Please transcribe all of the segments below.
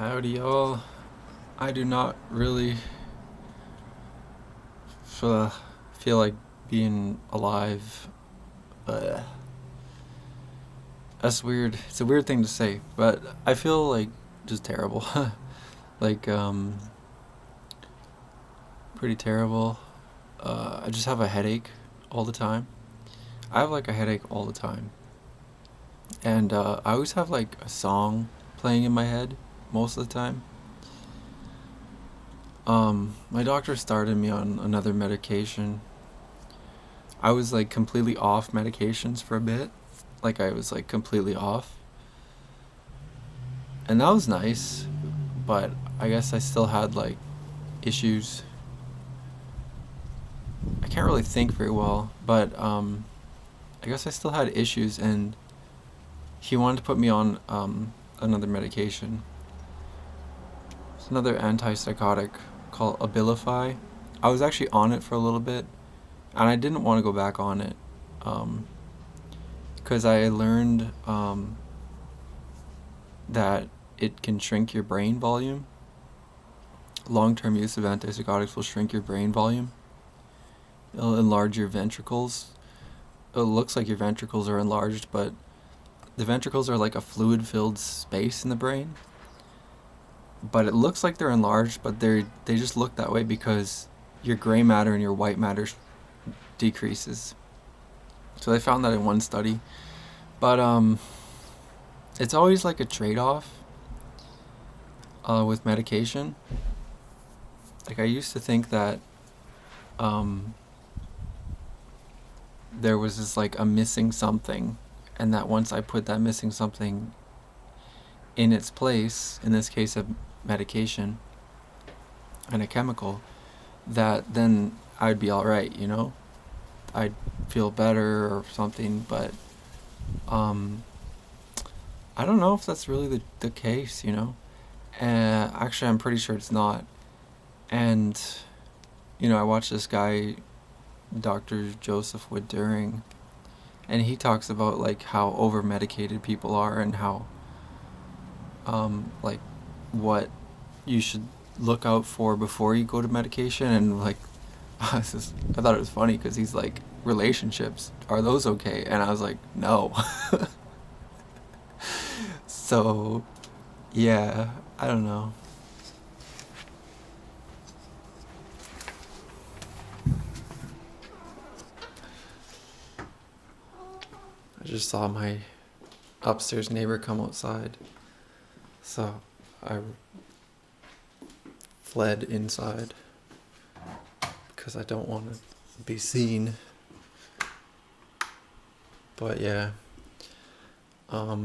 Howdy, y'all. I do not really feel like being alive. Uh, that's weird. It's a weird thing to say, but I feel like just terrible. like, pretty terrible. I just have a headache all the time. I have like a headache all the time. And I always have like a song playing in my head most of the time. My doctor started me on another medication. I was like completely off medications for a bit. Like I was like completely off. And that was nice, but I guess I still had like issues. I can't really think very well, but I guess I still had issues, and he wanted to put me on another medication. It's another antipsychotic called Abilify. I was actually on it for a little bit, and I didn't want to go back on it because I learned that it can shrink your brain volume. Long-term use of antipsychotics will shrink your brain volume. It'll enlarge your ventricles. It looks like your ventricles are enlarged, but the ventricles are like a fluid-filled space in the brain. But it looks like they're enlarged, but they just look that way because your gray matter and your white matter decreases. So they found that in one study. But it's always like a trade-off with medication. Like I used to think that there was this like a missing something, and that once I put that missing something in its place, in this case a medication and a chemical, that then I'd be all right, you know? I'd feel better or something, but I don't know if that's really the case, you know? Actually, I'm pretty sure it's not. And, you know, I watched this guy, Dr. Joseph Wood-During, and he talks about like how over-medicated people are and how like what you should look out for before you go to medication. And like I thought it was funny because he's like, relationships, are those okay? And I was like, no. So yeah, I don't know. I just saw my upstairs neighbor come outside, so I fled inside because I don't want to be seen. But yeah, I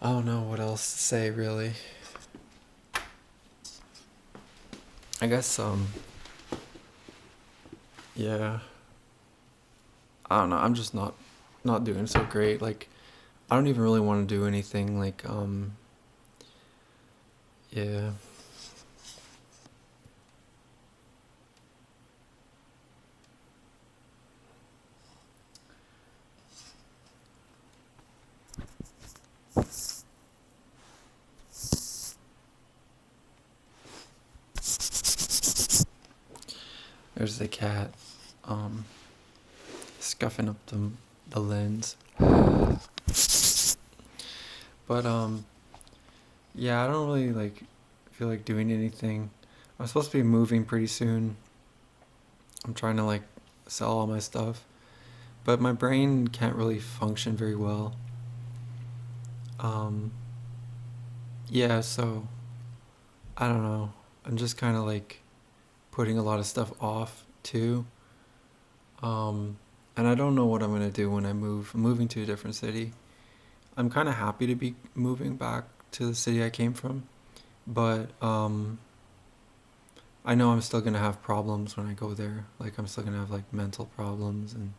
don't know what else to say really. I guess yeah, I don't know. I'm just not doing so great. Like I don't even really want to do anything. Like yeah. There's the cat, scuffing up the lens. But yeah, I don't really like feel like doing anything. I'm supposed to be moving pretty soon. I'm trying to like sell all my stuff, but my brain can't really function very well. Um, yeah, so I don't know. I'm just kind of like putting a lot of stuff off too. Um, and I don't know what I'm gonna do when I move. I'm moving to a different city. I'm kind of happy to be moving back to the city I came from, but I know I'm still gonna have problems when I go there. Like I'm still gonna have like mental problems and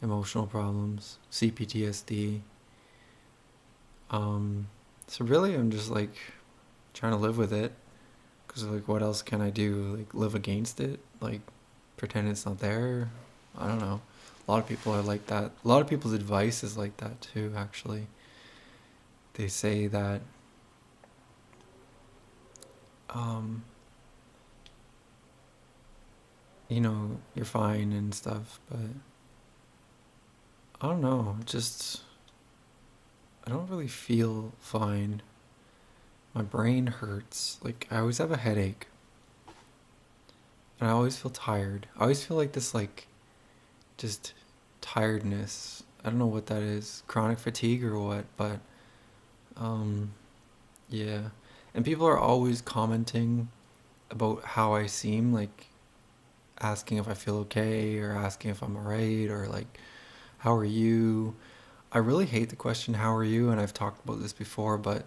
emotional problems, Cptsd. So really, I'm just like trying to live with it, cause like what else can I do? Like live against it? Like pretend it's not there? I don't know. A lot of people are like that. A lot of people's advice is like that too, actually. they say that you're fine and stuff, but I don't know, just I don't really feel fine. My brain hurts. Like, I always have a headache. And I always feel tired. I always feel like this, like, just tiredness. I don't know what that is. Chronic fatigue or what, but, yeah. And people are always commenting about how I seem, like, asking if I feel okay, or asking if I'm alright, or, like, how are you? I really hate the question, how are you? And I've talked about this before, but,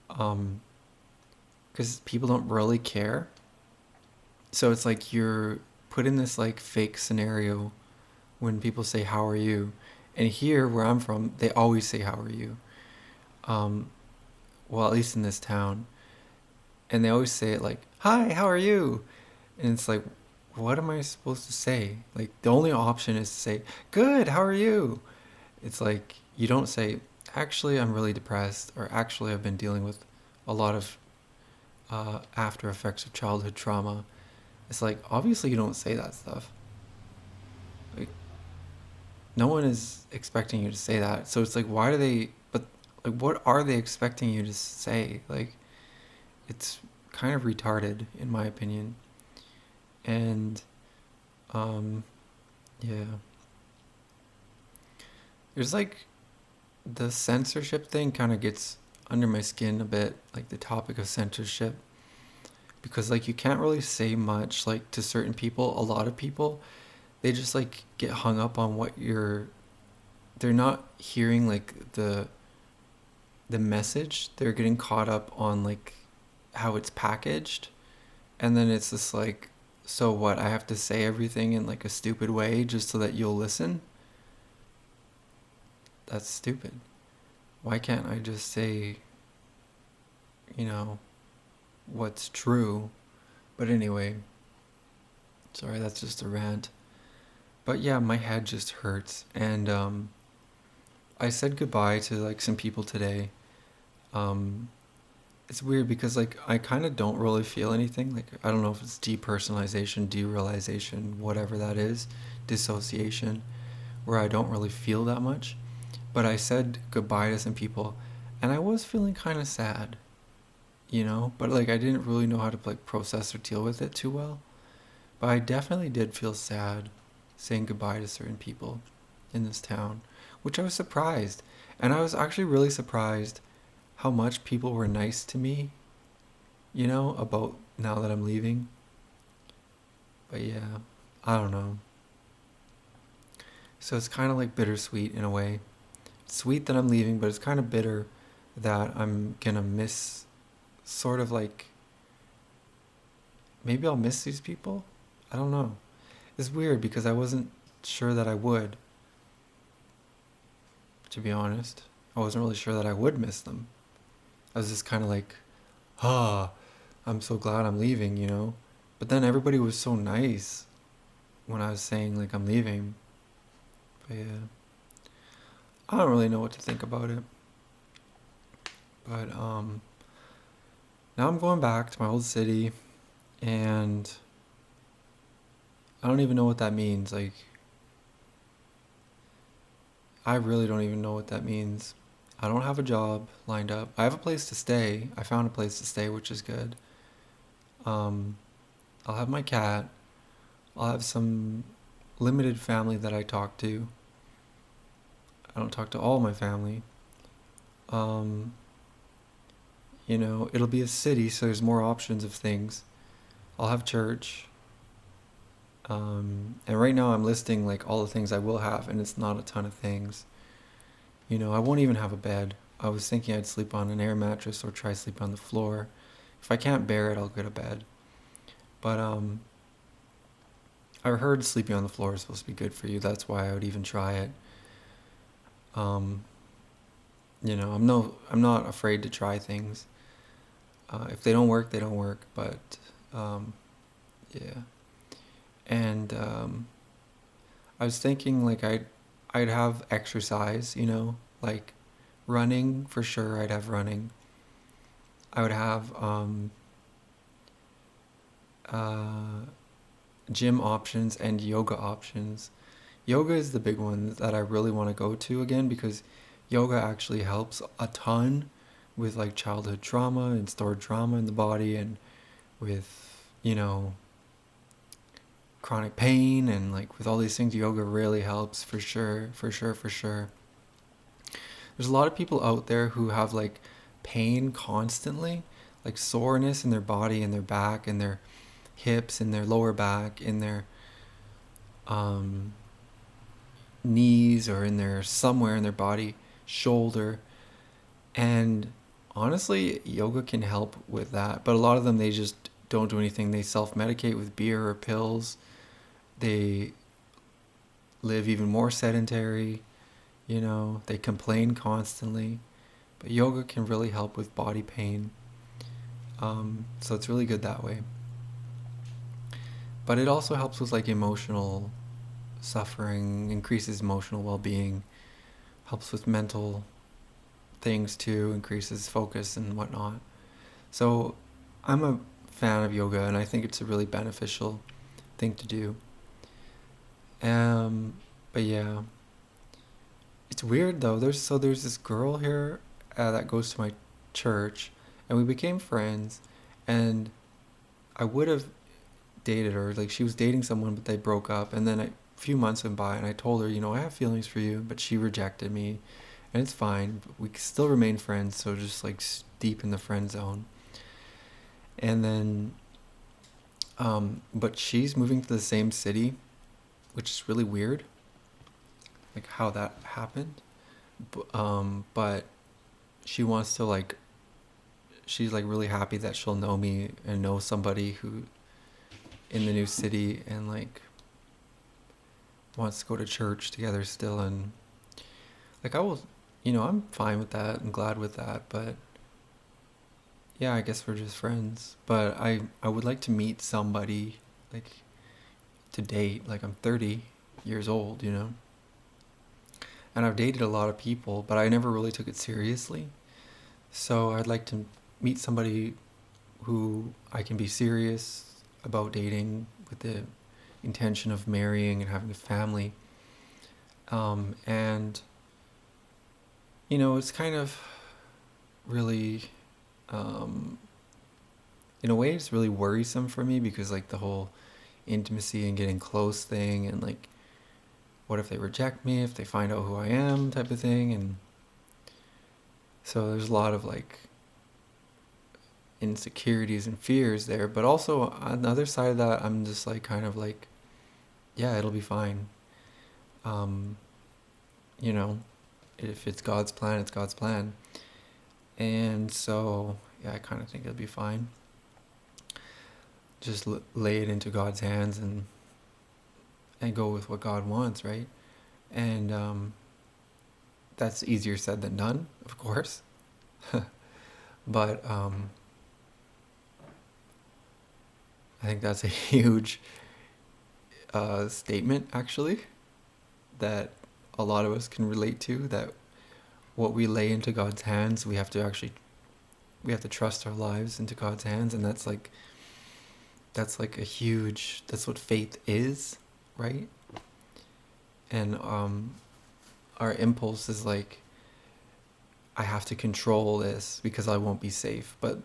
because people don't really care. So it's like you're put in this like fake scenario when people say how are you, and here where I'm from they always say how are you. um well, at least in this town, and they always say it like, hi, how are you? And it's like, what am I supposed to say? Like, the only option is to say, good, how are you? It's like, you don't say, actually I'm really depressed, or actually I've been dealing with a lot of after effects of childhood trauma. It's like, obviously you don't say that stuff. Like, no one is expecting you to say that. So it's like, why do they, but like, what are they expecting you to say? Like, it's kind of retarded, in my opinion. And, um, yeah. There's like, the censorship thing kind of gets under my skin a bit, like the topic of censorship. Because, like, you can't really say much, like, to certain people. A lot of people, they just, like, get hung up on what they're not hearing, like, the message. They're getting caught up on like how it's packaged, and then it's just like, so what, I have to say everything in like a stupid way just so that you'll listen? That's stupid. Why can't I just say, you know what's true? But anyway, sorry, that's just a rant. But yeah, my head just hurts, and I said goodbye to like some people today. um it's weird because like I kind of don't really feel anything. Like, I don't know if it's depersonalization, derealization, whatever that is, dissociation, where I don't really feel that much. But I said goodbye to some people, and I was feeling kind of sad, but like I didn't really know how to like process or deal with it too well. But I definitely did feel sad saying goodbye to certain people in this town, which I was surprised. And I was actually really surprised how much people were nice to me, about now that I'm leaving. But yeah, I don't know. So it's kind of like bittersweet in a way. It's sweet that I'm leaving, but it's kind of bitter that I'm gonna miss, sort of like, maybe I'll miss these people? I don't know. It's weird because I wasn't sure that I would, to be honest. I wasn't really sure that I would miss them. I was just kind of like, ah, I'm so glad I'm leaving. But then everybody was so nice when I was saying like I'm leaving. But yeah, I don't really know what to think about it. But now I'm going back to my old city, and I don't even know what that means. Like, I really don't even know what that means. I don't have a job lined up. I have a place to stay. I found a place to stay, which is good. Um, I'll have my cat. I'll have some limited family that I talk to. I don't talk to all my family. Um, it'll be a city, so there's more options of things. I'll have church. And right now I'm listing like all the things I will have, and it's not a ton of things. I won't even have a bed. I was thinking I'd sleep on an air mattress or try sleep on the floor. If I can't bear it, I'll get a bed. But I heard sleeping on the floor is supposed to be good for you. That's why I would even try it. Um, I'm not afraid to try things. If they don't work, they don't work. But yeah, and I was thinking like I'd have exercise. Like running for sure. I'd have running. I would have uh, gym options and yoga options. Yoga is the big one that I really want to go to again, because yoga actually helps a ton with like childhood trauma and stored trauma in the body, and with, chronic pain, and like with all these things. Yoga really helps for sure, for sure, for sure. There's a lot of people out there who have like pain constantly, like soreness in their body, in their back, in their hips, in their lower back, in their um, knees, or in their somewhere in their body, shoulder. And honestly, yoga can help with that. But a lot of them, they just don't do anything. They self-medicate with beer or pills. They live even more sedentary, they complain constantly. But yoga can really help with body pain. So it's really good that way. But it also helps with like emotional suffering, increases emotional well-being, helps with mental things too, increases focus and whatnot. So I'm a fan of yoga, and I think it's a really beneficial thing to do. But yeah, it's weird though. There's this girl here that goes to my church, and we became friends, and I would have dated her. Like, she was dating someone, but they broke up, and then a few months went by, and I told her, I have feelings for you, but she rejected me, and it's fine. We still remain friends, so just like deep in the friend zone. And then, but she's moving to the same city, which is really weird, like how that happened. But she wants to like, she's like really happy that she'll know me and know somebody who in the new city, and like wants to go to church together still. And like, I will, I'm fine with that. I'm glad with that. But yeah, I guess we're just friends. But I would like to meet somebody, like, to date. Like, I'm 30 years old, and I've dated a lot of people, but I never really took it seriously. So I'd like to meet somebody who I can be serious about dating, with the intention of marrying and having a family. And it's kind of really, in a way, it's really worrisome for me, because like the whole intimacy and getting close thing, and like, what if they reject me, if they find out who I am, type of thing. And so there's a lot of like insecurities and fears there. But also on the other side of that, I'm just like kind of like, yeah, it'll be fine. um if it's God's plan, it's God's plan. And so yeah, I kind of think it'll be fine. Just lay it into God's hands, and go with what God wants, right? And that's easier said than done, of course. But I think that's a huge statement, actually, that a lot of us can relate to. That what we lay into God's hands, we have to trust our lives into God's hands. And that's like that's what faith is, right? And our impulse is like, I have to control this because I won't be safe. But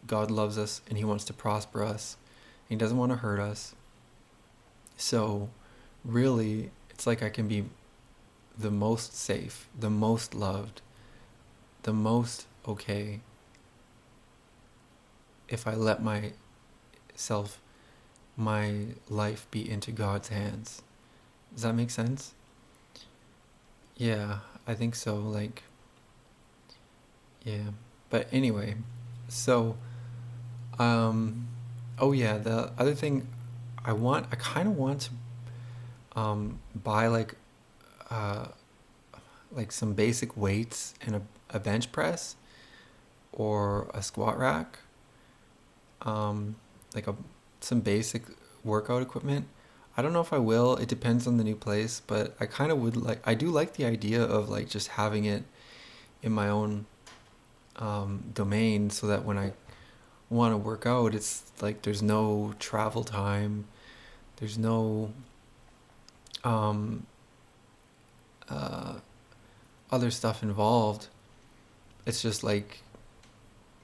God loves us, and he wants to prosper us. He doesn't want to hurt us. So really, it's like I can be the most safe, the most loved, the most okay, if I let my life be into God's hands. Does that make sense? Yeah, I think so. Like, yeah. But anyway, so, oh yeah, the other thing I kind of want to buy uh, like some basic weights and a bench press or a squat rack, like some basic workout equipment. I don't know if I will. It depends on the new place, but I kind of would like. I do like the idea of like just having it in my own domain, so that when I want to work out, it's like there's no travel time, there's no um, other stuff involved. It's just like,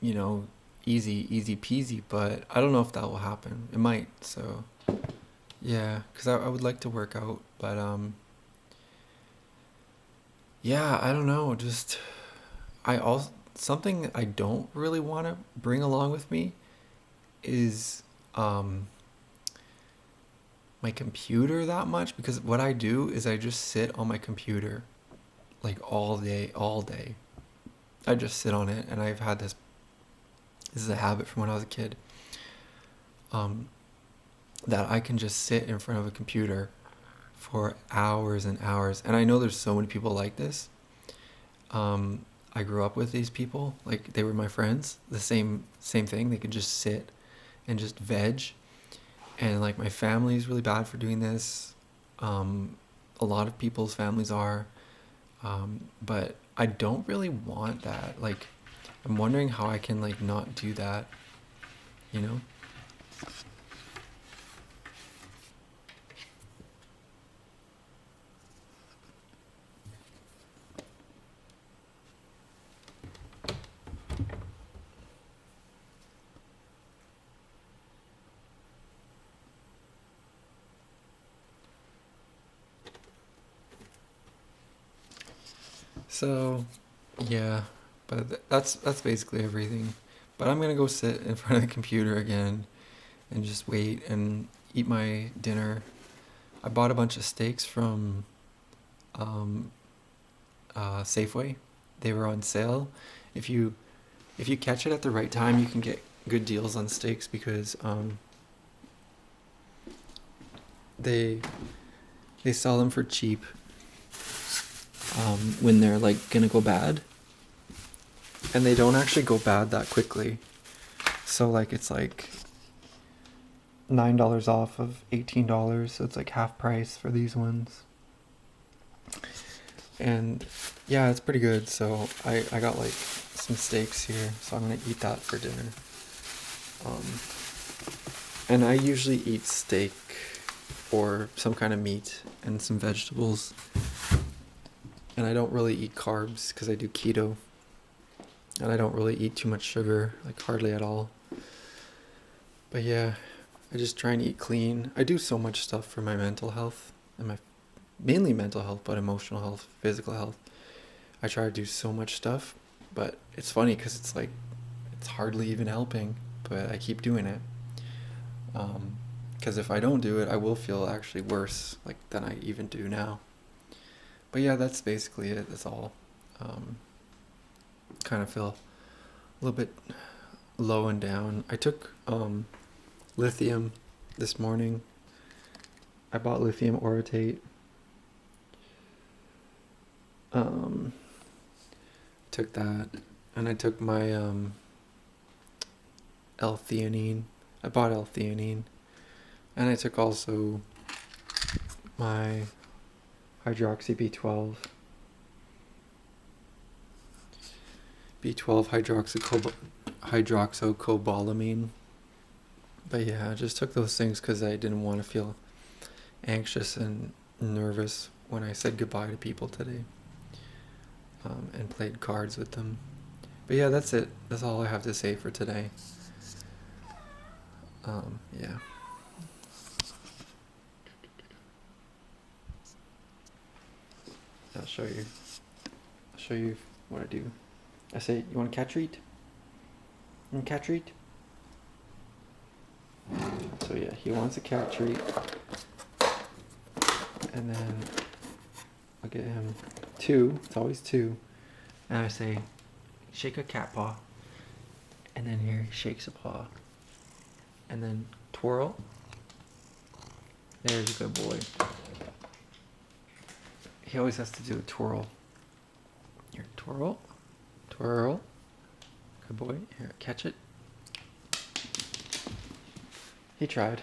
you know, easy peasy. But I don't know if that will happen. It might. So yeah, because I would like to work out, but yeah, I don't know. Just I also something I don't really want to bring along with me is my computer that much, because what I do is I just sit on my computer like all day, all day. I just sit on it, and I've had this is a habit from when I was a kid, um, that I can just sit in front of a computer for hours and hours. And I know there's so many people like this. I grew up with these people, like they were my friends. The same thing. They could just sit and just veg. And like my family is really bad for doing this. A lot of people's families are, but I don't really want that. Like, I'm wondering how I can like not do that, you know? So, yeah, but that's basically everything. But I'm gonna go sit in front of the computer again and just wait and eat my dinner. I bought a bunch of steaks from um, Safeway. They were on sale. If you if you catch it at the right time, you can get good deals on steaks, because they they sell them for cheap when they're like gonna go bad, and they don't actually go bad that quickly. So like it's like $9 off of $18, so it's like half price for these ones. And yeah, it's pretty good. So I got like some steaks here, so I'm gonna eat that for dinner. And I usually eat steak or some kind of meat and some vegetables. And I don't really eat carbs because I do keto. And I don't really eat too much sugar, like hardly at all. But yeah, I just try and eat clean. I do so much stuff for my mental health and my mainly mental health, but emotional health, physical health. I try to do so much stuff, but it's funny because it's like it's hardly even helping, but I keep doing it. Because if I don't do it, I will feel actually worse, like than I even do now. But yeah, that's basically it. That's all. Kind of feel a little bit low and down. I took lithium this morning. I bought lithium orotate. Took that, and I took my L-theanine. I bought L-theanine, and I took also my hydroxy B12. B12 hydroxycobalamin. But yeah, I just took those things because I didn't want to feel anxious and nervous when I said goodbye to people today, and played cards with them. But yeah, that's it. That's all I have to say for today. Yeah. I'll show you. I'll show you what I do. I say, you want a cat treat? You want a cat treat? So yeah, he wants a cat treat. And then I'll get him 2. It's always 2. And I say, shake a cat paw. And then here, he shakes a paw. And then twirl. There's a good boy. He always has to do a twirl. Here, twirl. Twirl. Good boy. Here, catch it. He tried.